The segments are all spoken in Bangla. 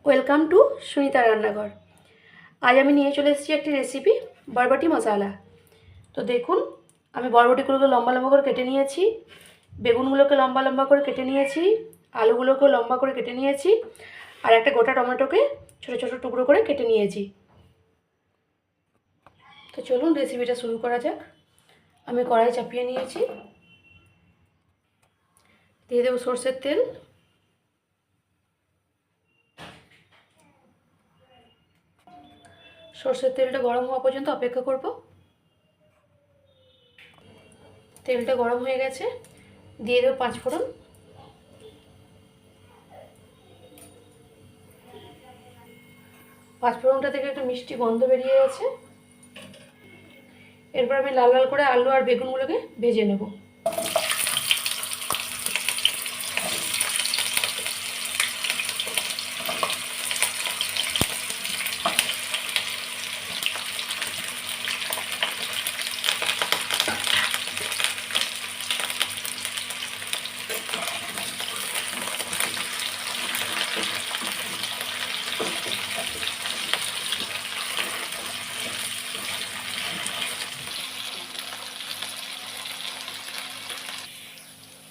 ওয়েলকাম টু সুনিতা রান্নাঘর। আজ আমি নিয়ে চলে এসেছি একটি রেসিপি, বরবটি মশলা। তো দেখুন, আমি বরবটিগুলোকে লম্বা লম্বা করে কেটে নিয়েছি, বেগুনগুলোকে লম্বা লম্বা করে কেটে নিয়েছি, আলুগুলোকে লম্বা করে কেটে নিয়েছি, আর একটা গোটা টমেটোকে ছোটো ছোটো টুকরো করে কেটে নিয়েছি। তো চলুন রেসিপিটা শুরু করা যাক। আমি কড়াই চাপিয়ে নিয়েছি, দিয়ে দেবো সরষের তেল। সরষের তেলটা গরম হওয়া পর্যন্ত অপেক্ষা করব। তেলটা গরম হয়ে গেছে, দিয়ে দেবো 5 ফোড়ন। পাঁচফোড়নটা থেকে একটু মিষ্টি গন্ধ বেরিয়ে গেছে। এরপর আমি লাল লাল করে আলু আর বেগুনগুলোকে ভেজে নেব।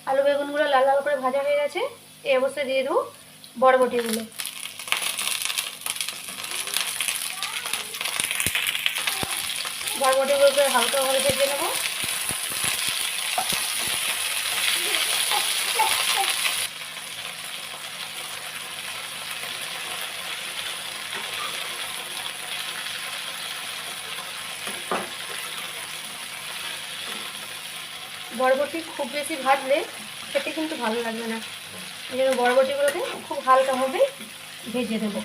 আলু বেগুনগুলো লাল লাল করে ভাজা হয়ে গেছে। এই অবস্থায় দিয়ে দেবো বরবটিগুলো। বরবটিগুলোকে হালকাভাবে ভেজে নেব। বরবটি খুব বেশি ভাজলে খেতে কিন্তু ভালো লাগবে না, এই জন্য বরবটিগুলোকে খুব হালকাভাবে ভেজে দেব।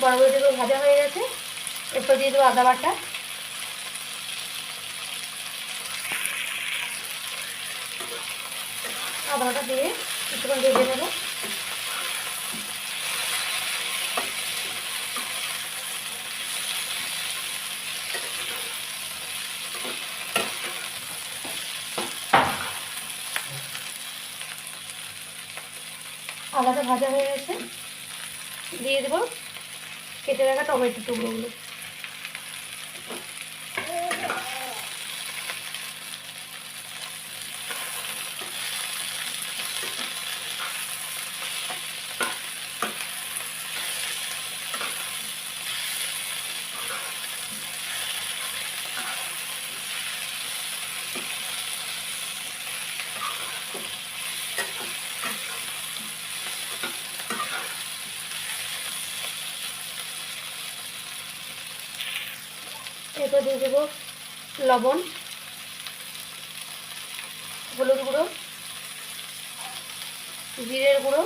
বরবটিগুলো ভাজা হয়ে গেছে, এরপর দিয়ে দেবো আদা বাটা। আদাটা দিয়ে কিছুক্ষণ ভেজে নেব। আদাটা ভাজা হয়ে গেছে, দিয়ে দেবো কেটে রাখা টমেটো টুকরোগুলো। এরপর দিয়ে দেবো লবণ, হলুদ গুঁড়ো, জিরের গুঁড়ো,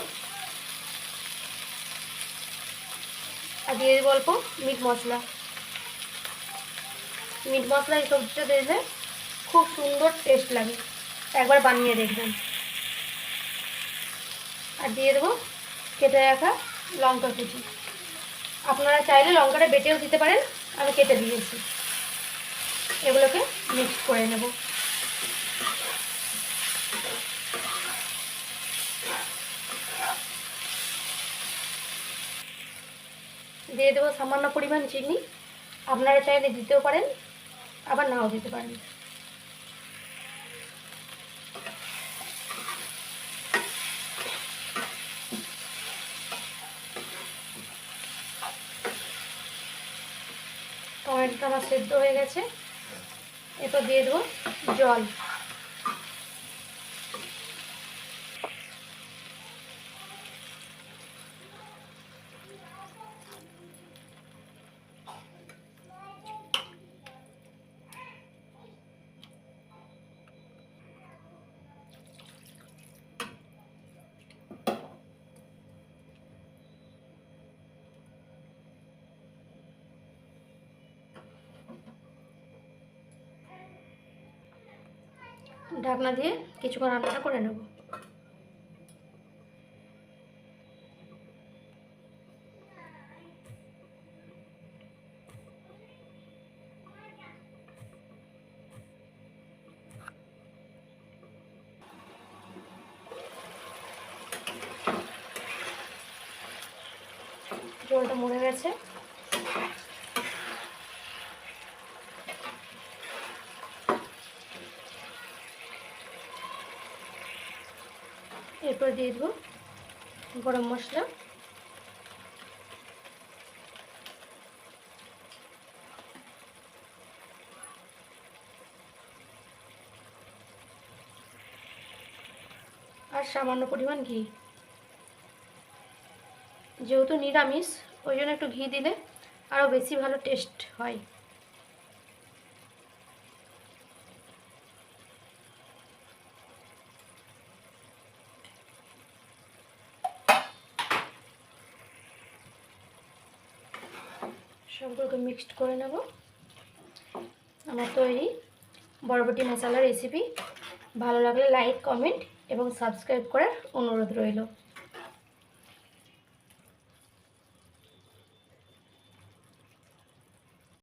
আর দিয়ে দেবো অল্প মিট মশলা। মিট মশলা এই সবজিটা দিলে খুব সুন্দর টেস্ট লাগে, একবার বানিয়ে দেখবেন। আর দিয়ে দেবো কেটে রাখা লঙ্কা কুচি। আপনারা চাইলে লঙ্কাটা বেটেও দিতে পারেন, আমি কেটে দিয়েছি। এগুলোকে মিক্স করে নেব। দিয়ে দেবো সামান্য পরিমাণ চিনি, আপনারা চাইলে দিতেও পারেন, আবার নাও দিতে পারেন। টমেটোটা আমার সেদ্ধ হয়ে গেছে, এরপর দিয়ে দেবো জল। ঢাকনা দিয়ে কিছুক্ষণ রান্নাটা করে নেব। ঝোলটা মরে গেছে। এরপর দিয়ে দেবো গরম মশলা, আর সামান্য পরিমাণ ঘি। যেহেতু নিরামিষ ওই জন্য একটু ঘি দিলে আরও বেশি ভালো টেস্ট হয়। সবগুলোকে মিক্সড করে নেব। আমার তৈরি বরবটি মশলা রেসিপি। ভালো লাগলে লাইক, কমেন্ট এবং সাবস্ক্রাইব করার অনুরোধ রইল।